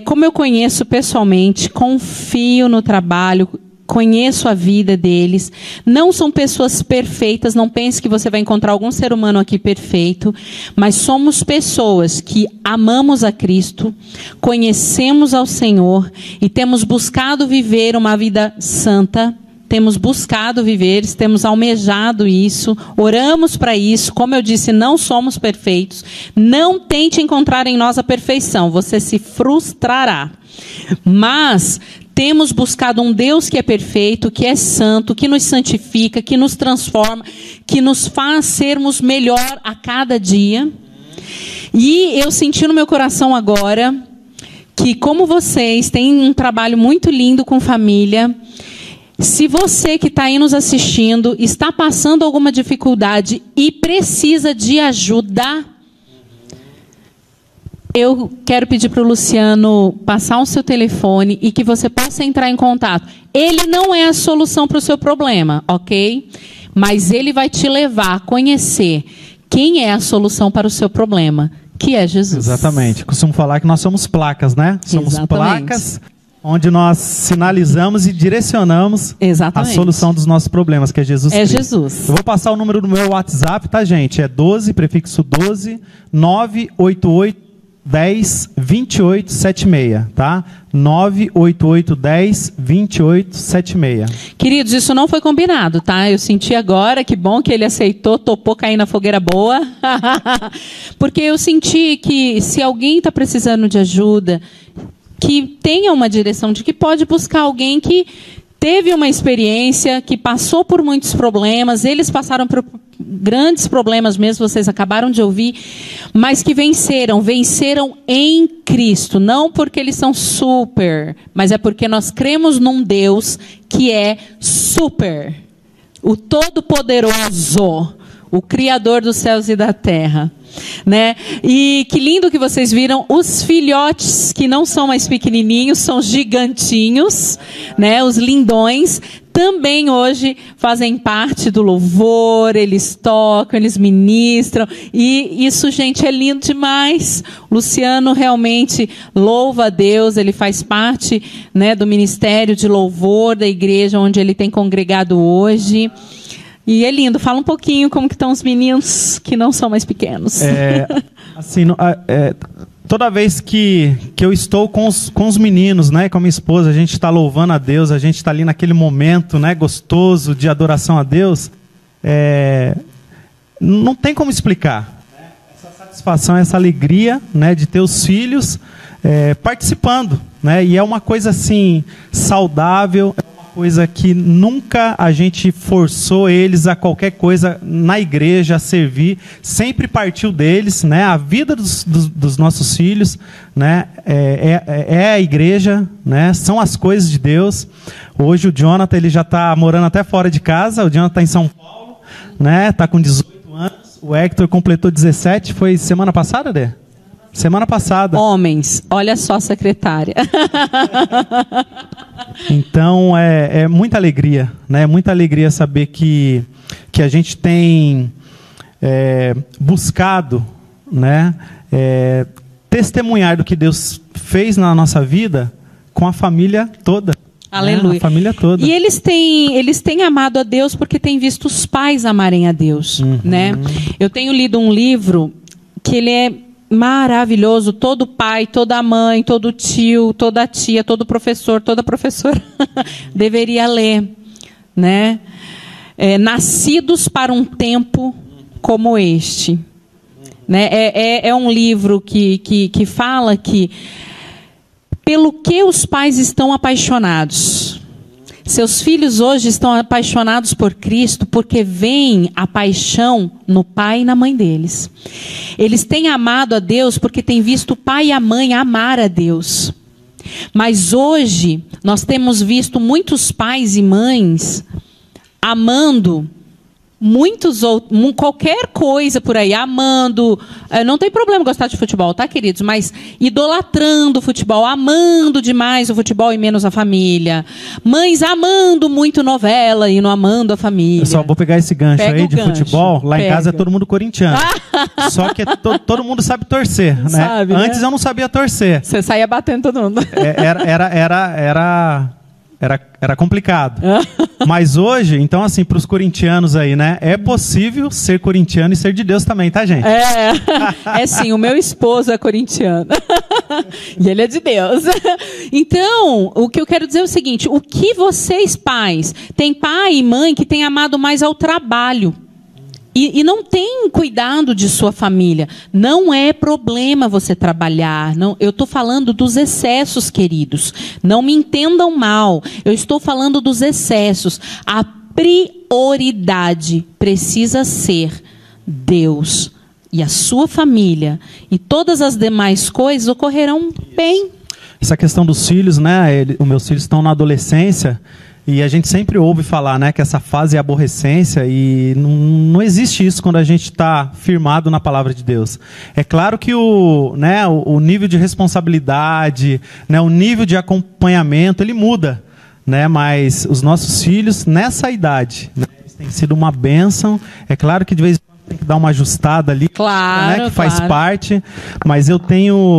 como eu conheço pessoalmente, confio no trabalho, conheço a vida deles. Não são pessoas perfeitas, não pense que você vai encontrar algum ser humano aqui perfeito, mas somos pessoas que amamos a Cristo, conhecemos ao Senhor e temos buscado viver uma vida santa. Temos buscado viver, temos almejado isso, oramos para isso. Como eu disse, não somos perfeitos. Não tente encontrar em nós a perfeição, você se frustrará. Mas temos buscado um Deus que é perfeito, que é santo, que nos santifica, que nos transforma, que nos faz sermos melhor a cada dia. E eu senti no meu coração agora que, como vocês têm um trabalho muito lindo com família, se você que está aí nos assistindo está passando alguma dificuldade e precisa de ajuda, eu quero pedir para o Luciano passar o seu telefone e que você possa entrar em contato. Ele não é a solução para o seu problema, ok? Mas ele vai te levar a conhecer quem é a solução para o seu problema, que é Jesus. Exatamente. Costumo falar que nós somos placas, né? Somos placas onde nós sinalizamos e direcionamos a solução dos nossos problemas, que é Jesus Cristo. Jesus. Eu vou passar o número do meu WhatsApp, tá, gente? É 12, prefixo 12, 988 10 28 76, tá? 988 10 28 76. Queridos, isso não foi combinado, tá? Eu senti agora, que bom que ele aceitou, topou cair na fogueira boa. Porque eu senti que se alguém está precisando de ajuda, que tenha uma direção de que pode buscar alguém que teve uma experiência, que passou por muitos problemas, eles passaram por grandes problemas mesmo, vocês acabaram de ouvir, mas que venceram em Cristo, não porque eles são super, mas é porque nós cremos num Deus que é super, o Todo-Poderoso, o Criador dos céus e da terra. Né? E que lindo que vocês viram os filhotes, que não são mais pequenininhos, são gigantinhos, né? Os lindões também hoje fazem parte do louvor, eles tocam, eles ministram, e isso, gente, é lindo demais. Luciano realmente louva a Deus, ele faz parte, né, do ministério de louvor da igreja onde ele tem congregado hoje. E é lindo. Fala um pouquinho como que estão os meninos que não são mais pequenos. toda vez que eu estou com os meninos, né, com a minha esposa, a gente está louvando a Deus, a gente está ali naquele momento, né, gostoso de adoração a Deus, não tem como explicar. Essa satisfação, essa alegria, né, de ter os filhos participando, né, e é uma coisa assim saudável, coisa que nunca a gente forçou eles a qualquer coisa na igreja, a servir, sempre partiu deles, né? A vida dos nossos filhos, né? É a igreja, né? São as coisas de Deus. Hoje o Jonathan, ele já está morando até fora de casa, o Jonathan está em São Paulo, né? Está com 18 anos, o Hector completou 17, foi semana passada, Dê? Semana passada. Homens, olha só a secretária. Então, é muita alegria, né? Muita alegria saber que a gente tem buscado, né? Testemunhar do que Deus fez na nossa vida com a família toda. Aleluia. Né? A família toda. E eles têm amado a Deus porque têm visto os pais amarem a Deus, né? Eu tenho lido um livro que ele é maravilhoso. Todo pai, toda mãe, todo tio, toda tia, todo professor, toda professora deveria ler, né? Nascidos para um tempo como este, né? É um livro que fala que pelo que os pais estão apaixonados. Seus filhos hoje estão apaixonados por Cristo porque veem a paixão no pai e na mãe deles. Eles têm amado a Deus porque têm visto o pai e a mãe amar a Deus. Mas hoje nós temos visto muitos pais e mães amando qualquer coisa por aí, amando, não tem problema gostar de futebol, tá, queridos? Mas idolatrando o futebol, amando demais o futebol e menos a família. Mães amando muito novela e não amando a família. Eu só vou pegar esse gancho aí de futebol. Lá em casa é todo mundo corintiano. Só que todo mundo sabe torcer, né? Sabe, Antes né? eu não sabia torcer. Você saía batendo todo mundo. Era complicado. Mas hoje, então assim, para os corintianos aí, né? É possível ser corintiano e ser de Deus também, tá, gente? Sim, o meu esposo é corintiano. E ele é de Deus. Então, o que eu quero dizer é o seguinte: o que vocês pais, tem pai e mãe que têm amado mais ao trabalho. E não tem cuidado de sua família. Não é problema você trabalhar. Não, eu estou falando dos excessos, queridos. Não me entendam mal. Eu estou falando dos excessos. A prioridade precisa ser Deus e a sua família. E todas as demais coisas ocorrerão bem. Essa questão dos filhos, né? Os meus filhos estão na adolescência. E a gente sempre ouve falar, né, que essa fase é aborrecência, e não existe isso quando a gente está firmado na palavra de Deus. É claro que o nível de responsabilidade, né, o nível de acompanhamento, ele muda, né, mas os nossos filhos, nessa idade, né, eles têm sido uma bênção. É claro que de vez em quando tem que dar uma ajustada ali, claro, né, que faz parte, mas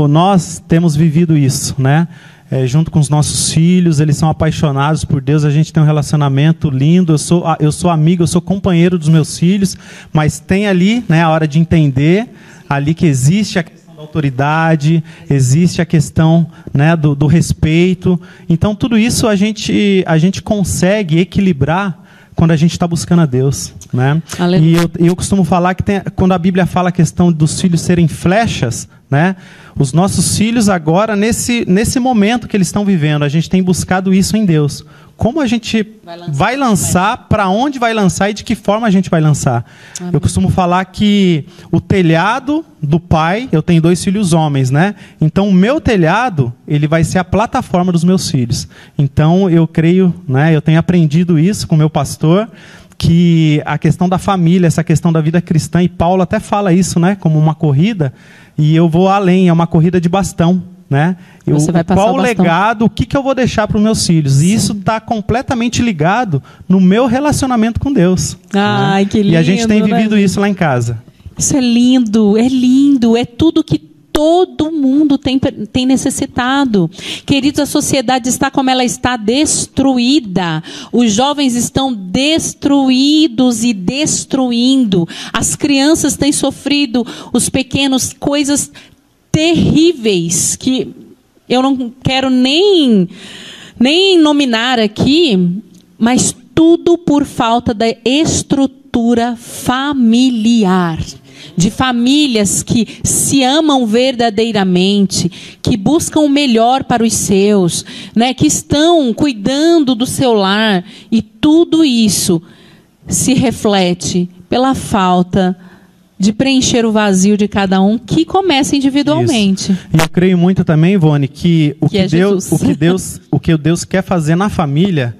nós temos vivido isso, né? Junto com os nossos filhos, eles são apaixonados por Deus, a gente tem um relacionamento lindo, eu sou amigo, eu sou companheiro dos meus filhos, mas tem ali, né, a hora de entender, ali que existe a questão da autoridade, existe a questão, né, do respeito. Então tudo isso a gente consegue equilibrar quando a gente está buscando a Deus, né? E eu costumo falar que quando a Bíblia fala a questão dos filhos serem flechas, né? Os nossos filhos agora, nesse momento que eles estão vivendo, a gente tem buscado isso em Deus. Como a gente vai lançar, para onde vai lançar e de que forma a gente vai lançar. Amém. Eu costumo falar que o telhado do pai, eu tenho 2 filhos homens, né? Então o meu telhado, ele vai ser a plataforma dos meus filhos. Então eu creio, né? Eu tenho aprendido isso com o meu pastor, que a questão da família, essa questão da vida cristã, e Paulo até fala isso, né? Como uma corrida, e eu vou além, é uma corrida de bastão. Né? Qual o legado, o que eu vou deixar para os meus filhos? E isso está completamente ligado no meu relacionamento com Deus. Ai, né? Que lindo. E a gente tem vivido isso lá em casa. Isso é lindo, é tudo que todo mundo tem necessitado. Queridos, a sociedade está como ela está, destruída. Os jovens estão destruídos e destruindo. As crianças têm sofrido, os pequenos, coisas terríveis, que eu não quero nem nominar aqui, mas tudo por falta da estrutura familiar. De famílias que se amam verdadeiramente, que buscam o melhor para os seus, né, que estão cuidando do seu lar. E tudo isso se reflete pela falta de preencher o vazio de cada um, que começa individualmente. Isso. E eu creio muito também, Ivone, que o que Deus quer fazer na família,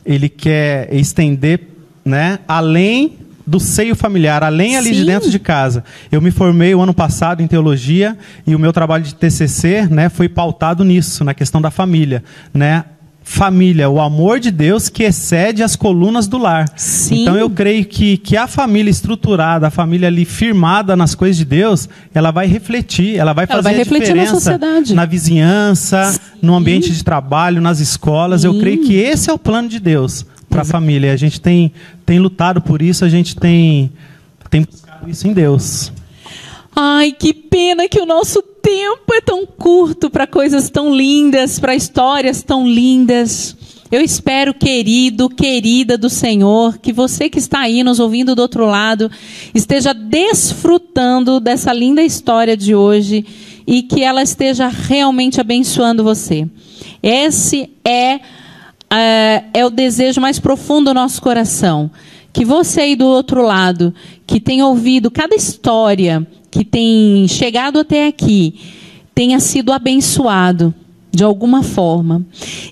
Ele quer estender, né, além do seio familiar, além ali de dentro de casa. Eu me formei o ano passado em teologia e o meu trabalho de TCC, né, foi pautado nisso, na questão da família, né? Família, o amor de Deus que excede as colunas do lar. Sim. Então eu creio que a família estruturada, a família ali firmada nas coisas de Deus, ela vai refletir, ela vai fazer a diferença na sociedade, na vizinhança, Sim. no ambiente de trabalho, nas escolas. Sim. Eu creio que esse é o plano de Deus para a família. A gente tem lutado por isso, a gente tem buscado isso em Deus. Ai, que pena que o nosso tempo é tão curto para coisas tão lindas, para histórias tão lindas. Eu espero, querido, querida do Senhor, que você que está aí nos ouvindo do outro lado, esteja desfrutando dessa linda história de hoje e que ela esteja realmente abençoando você. Esse é o desejo mais profundo do nosso coração. Que você aí do outro lado, que tem ouvido cada história, que tem chegado até aqui, tenha sido abençoado de alguma forma.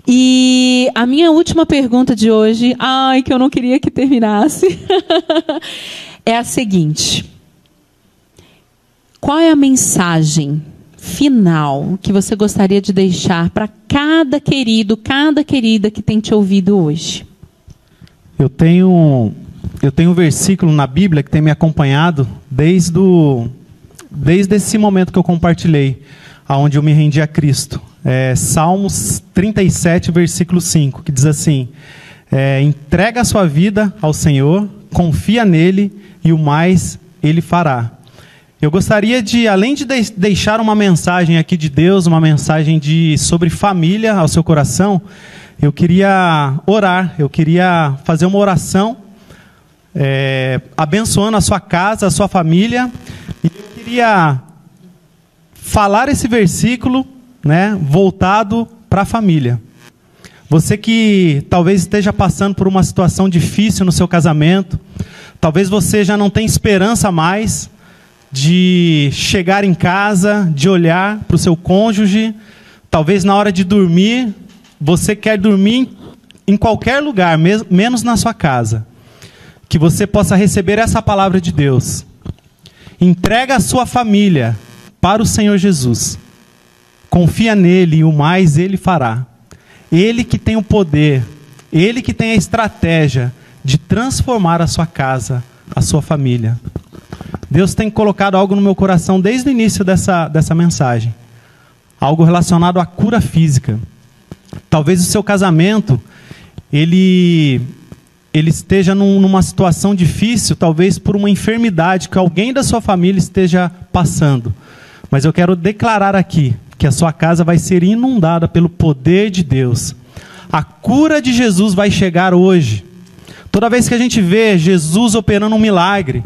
E a minha última pergunta de hoje, que eu não queria que terminasse, é a seguinte: qual é a mensagem final que você gostaria de deixar para cada querido, cada querida que tem te ouvido hoje? Eu tenho um versículo na Bíblia que tem me acompanhado desde esse momento que eu compartilhei, onde eu me rendi a Cristo. Salmos 37, versículo 5, que diz assim: entrega a sua vida ao Senhor, confia nele e o mais ele fará. Eu gostaria de, além de deixar uma mensagem aqui de Deus, uma mensagem sobre família ao seu coração, eu queria orar, eu queria fazer uma oração abençoando a sua casa, a sua família. E eu queria falar esse versículo, né, voltado para a família. Você que talvez esteja passando por uma situação difícil no seu casamento, talvez você já não tenha esperança mais de chegar em casa, de olhar para o seu cônjuge. Talvez na hora de dormir, você quer dormir em qualquer lugar, menos na sua casa. Que você possa receber essa palavra de Deus. Entrega a sua família para o Senhor Jesus. Confia nele e o mais ele fará. Ele que tem o poder, ele que tem a estratégia de transformar a sua casa, a sua família. Deus tem colocado algo no meu coração desde o início dessa mensagem. Algo relacionado à cura física. Talvez o seu casamento, ele esteja numa situação difícil, talvez por uma enfermidade que alguém da sua família esteja passando. Mas eu quero declarar aqui que a sua casa vai ser inundada pelo poder de Deus. A cura de Jesus vai chegar hoje. Toda vez que a gente vê Jesus operando um milagre,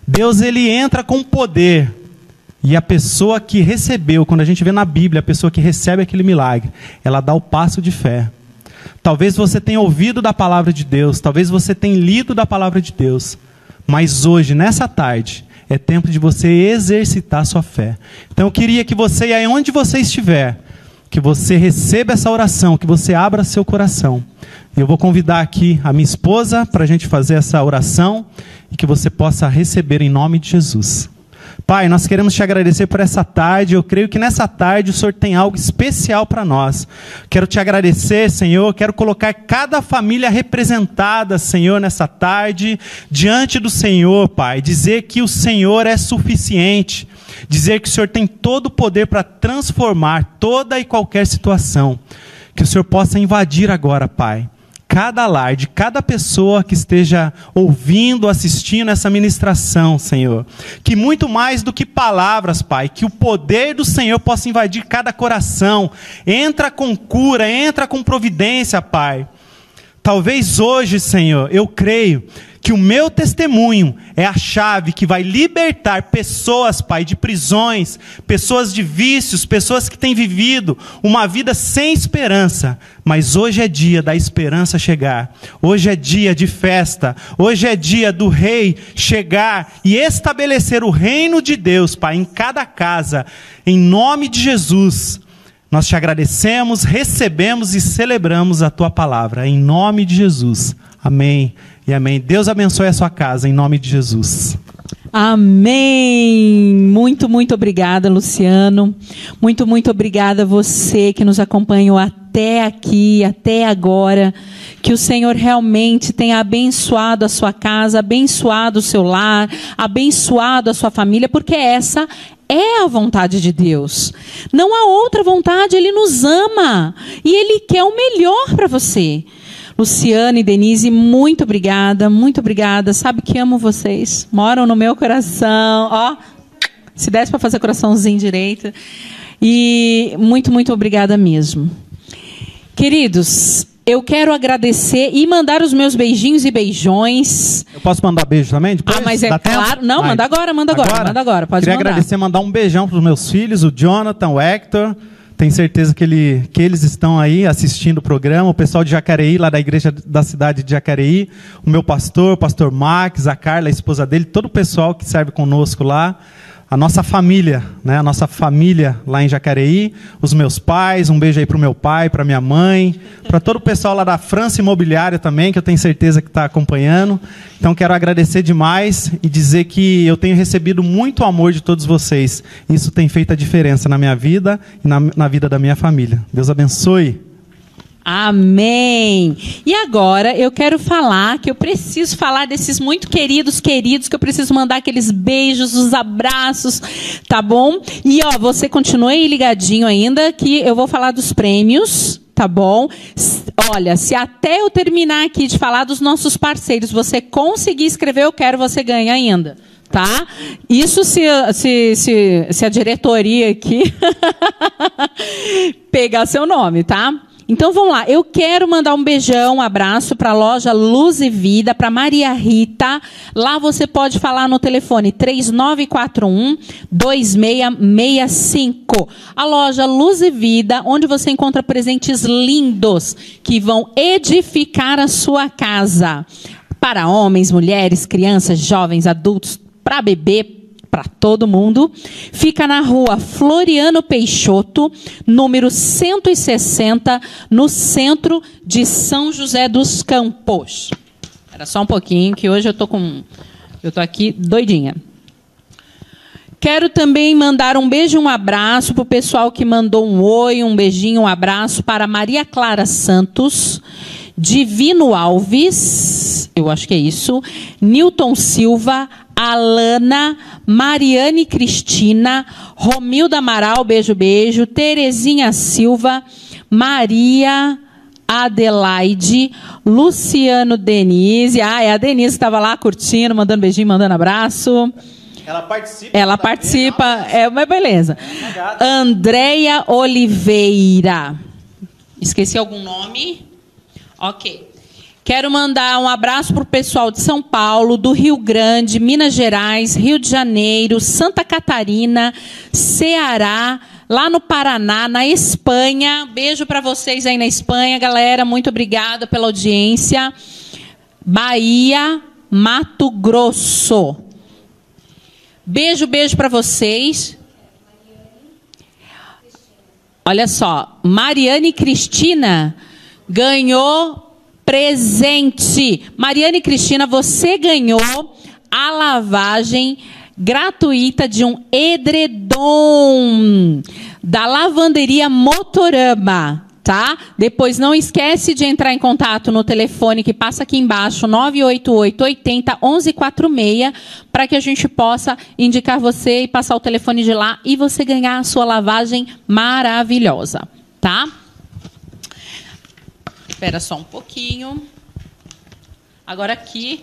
Deus ele entra com poder. E a pessoa que recebeu, quando a gente vê na Bíblia, a pessoa que recebe aquele milagre, ela dá o passo de fé. Talvez você tenha ouvido da palavra de Deus, talvez você tenha lido da palavra de Deus, mas hoje, nessa tarde, é tempo de você exercitar a sua fé. Então eu queria que você, aí onde você estiver, que você receba essa oração, que você abra seu coração. Eu vou convidar aqui a minha esposa para a gente fazer essa oração e que você possa receber em nome de Jesus. Pai, nós queremos te agradecer por essa tarde. Eu creio que nessa tarde o Senhor tem algo especial para nós. Quero te agradecer, Senhor. Quero colocar cada família representada, Senhor, nessa tarde, diante do Senhor, Pai. Dizer que o Senhor é suficiente. Dizer que o Senhor tem todo o poder para transformar toda e qualquer situação. Que o Senhor possa invadir agora, Pai, cada lar, de cada pessoa que esteja ouvindo, assistindo essa ministração, Senhor. Que muito mais do que palavras, Pai, que o poder do Senhor possa invadir cada coração. Entra com cura, entra com providência, Pai. Talvez hoje, Senhor, eu creio que o meu testemunho é a chave que vai libertar pessoas, Pai, de prisões, pessoas de vícios, pessoas que têm vivido uma vida sem esperança. Mas hoje é dia da esperança chegar. Hoje é dia de festa. Hoje é dia do Rei chegar e estabelecer o reino de Deus, Pai, em cada casa. Em nome de Jesus, nós te agradecemos, recebemos e celebramos a Tua palavra. Em nome de Jesus. Amém e amém. Deus abençoe a sua casa, em nome de Jesus. Amém. Muito, muito obrigada, Luciano. Muito, muito obrigada a você que nos acompanhou até aqui, até agora. Que o Senhor realmente tenha abençoado a sua casa, abençoado o seu lar, abençoado a sua família, porque essa é a vontade de Deus. Não há outra vontade, Ele nos ama e Ele quer o melhor para você. Luciano e Denise, muito obrigada, muito obrigada. Sabe que amo vocês, moram no meu coração. Ó, se desse para fazer coraçãozinho direito. E muito, muito obrigada mesmo. Queridos, eu quero agradecer e mandar os meus beijinhos e beijões. Eu posso mandar beijo também depois? Ah, mas é claro. Não, manda agora, manda agora, manda agora. Pode Queria mandar. agradecer, mandar um beijão para os meus filhos, o Jonathan, o Hector. Tenho certeza que eles estão aí assistindo o programa. O pessoal de Jacareí, lá da igreja da cidade de Jacareí. O meu pastor, o pastor Max, a Carla, a esposa dele. Todo o pessoal que serve conosco lá. A nossa família, né? A nossa família lá em Jacareí. Os meus pais, um beijo aí para o meu pai, para minha mãe. Para todo o pessoal lá da França Imobiliária também, que eu tenho certeza que está acompanhando. Então quero agradecer demais e dizer que eu tenho recebido muito amor de todos vocês. Isso tem feito a diferença na minha vida e na vida da minha família. Deus abençoe. Amém. E agora eu quero falar, que eu preciso falar desses muito queridos, que eu preciso mandar aqueles beijos, os abraços, tá bom? E ó, você continue aí ligadinho ainda, que eu vou falar dos prêmios, tá bom? Olha, se até eu terminar aqui de falar dos nossos parceiros, você conseguir escrever, eu quero, você ganha ainda. Tá? Isso se a diretoria aqui pegar seu nome, tá? Então vamos lá, eu quero mandar um beijão, um abraço para a loja Luz e Vida, para Maria Rita. Lá você pode falar no telefone 3941-2665. A loja Luz e Vida, onde você encontra presentes lindos que vão edificar a sua casa. Para homens, mulheres, crianças, jovens, adultos, para bebê, para todo mundo. Fica na rua Floriano Peixoto, número 160, no centro de São José dos Campos. Era só um pouquinho, que hoje eu tô aqui doidinha. Quero também mandar um beijo e um abraço para o pessoal que mandou um oi, um beijinho, um abraço para Maria Clara Santos, Divino Alves, eu acho que é isso, Newton Silva, Alana, Mariane Cristina, Romilda Amaral, beijo, beijo, Terezinha Silva, Maria Adelaide, Luciano Denise, é a Denise que estava lá curtindo, mandando beijinho, mandando abraço. Ela participa, mas beleza. Andréia Oliveira. Esqueci algum nome? Ok. Quero mandar um abraço para o pessoal de São Paulo, do Rio Grande, Minas Gerais, Rio de Janeiro, Santa Catarina, Ceará, lá no Paraná, na Espanha. Beijo para vocês aí na Espanha, galera. Muito obrigada pela audiência. Bahia, Mato Grosso. Beijo, beijo para vocês. Olha só, Mariane Cristina ganhou presente. Mariane Cristina, você ganhou a lavagem gratuita de um edredom da lavanderia Motorama, tá? Depois não esquece de entrar em contato no telefone que passa aqui embaixo, 988 80 1146, para que a gente possa indicar você e passar o telefone de lá e você ganhar a sua lavagem maravilhosa, tá? Espera só um pouquinho. Agora aqui.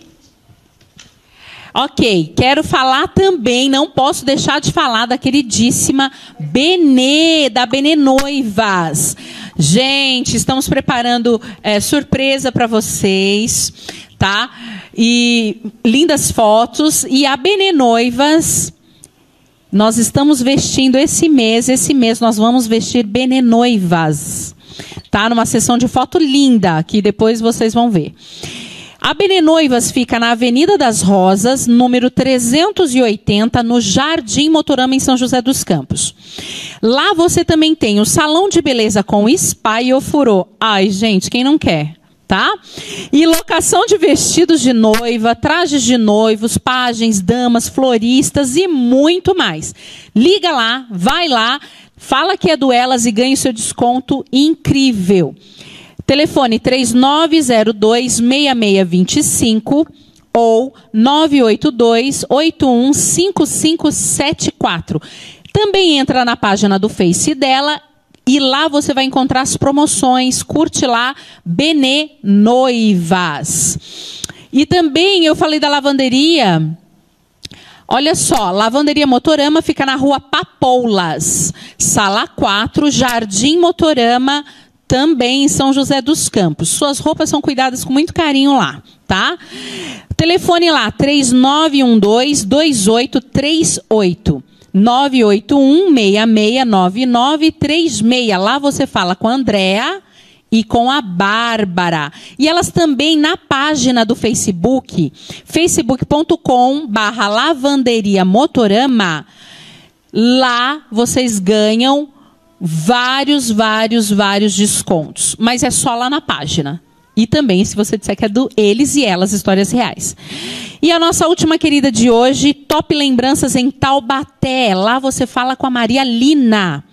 Ok, quero falar também, não posso deixar de falar da queridíssima Benê, da Benê Noivas. Gente, estamos preparando surpresa para vocês, tá? E lindas fotos. E a Benê Noivas, nós estamos vestindo esse mês nós vamos vestir Benê Noivas. Tá? Numa sessão de foto linda, que depois vocês vão ver. A Benê Noivas fica na Avenida das Rosas, número 380, no Jardim Motorama, em São José dos Campos. Lá você também tem o salão de beleza com spa e ofurô. Ai, gente, quem não quer? Tá? E locação de vestidos de noiva, trajes de noivos, pajens, damas, floristas e muito mais. Liga lá, vai lá, fala que é do Elas e ganhe seu desconto incrível. Telefone 3902-6625 ou 982-815574. Também entra na página do Face dela e lá você vai encontrar as promoções. Curte lá, Benê Noivas. E também eu falei da lavanderia. Olha só, Lavanderia Motorama fica na Rua Papoulas, Sala 4, Jardim Motorama, também em São José dos Campos. Suas roupas são cuidadas com muito carinho lá, tá? Telefone lá, 3912-2838. 981-669936. Lá você fala com a Andréa e com a Bárbara. E elas também na página do Facebook, facebook.com/Lavanderia Motorama. Lá vocês ganham vários descontos. Mas é só lá na página. E também se você disser que é do Eles e Elas, Histórias Reais. E a nossa última querida de hoje, Top Lembranças em Taubaté. Lá você fala com a Maria Lina.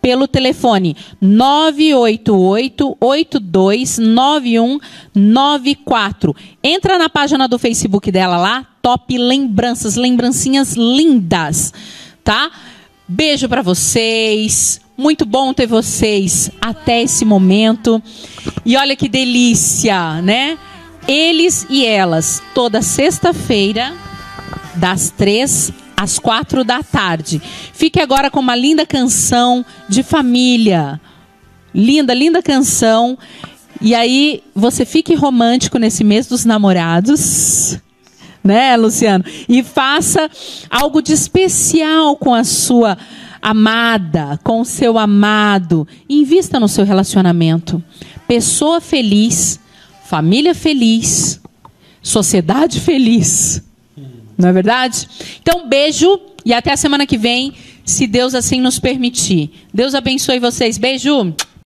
Pelo telefone 988-829194. Entra na página do Facebook dela lá, Top Lembranças, lembrancinhas lindas, tá? Beijo para vocês, muito bom ter vocês até esse momento. E olha que delícia, né? Eles e Elas, toda sexta-feira, das 3 às 4 da tarde. Fique agora com uma linda canção de família. Linda, linda canção. E aí, você fique romântico nesse mês dos namorados, né, Luciano? E faça algo de especial com a sua amada, com o seu amado. Invista no seu relacionamento. Pessoa feliz, família feliz, sociedade feliz. Não é verdade? Então, beijo e até a semana que vem, se Deus assim nos permitir. Deus abençoe vocês. Beijo!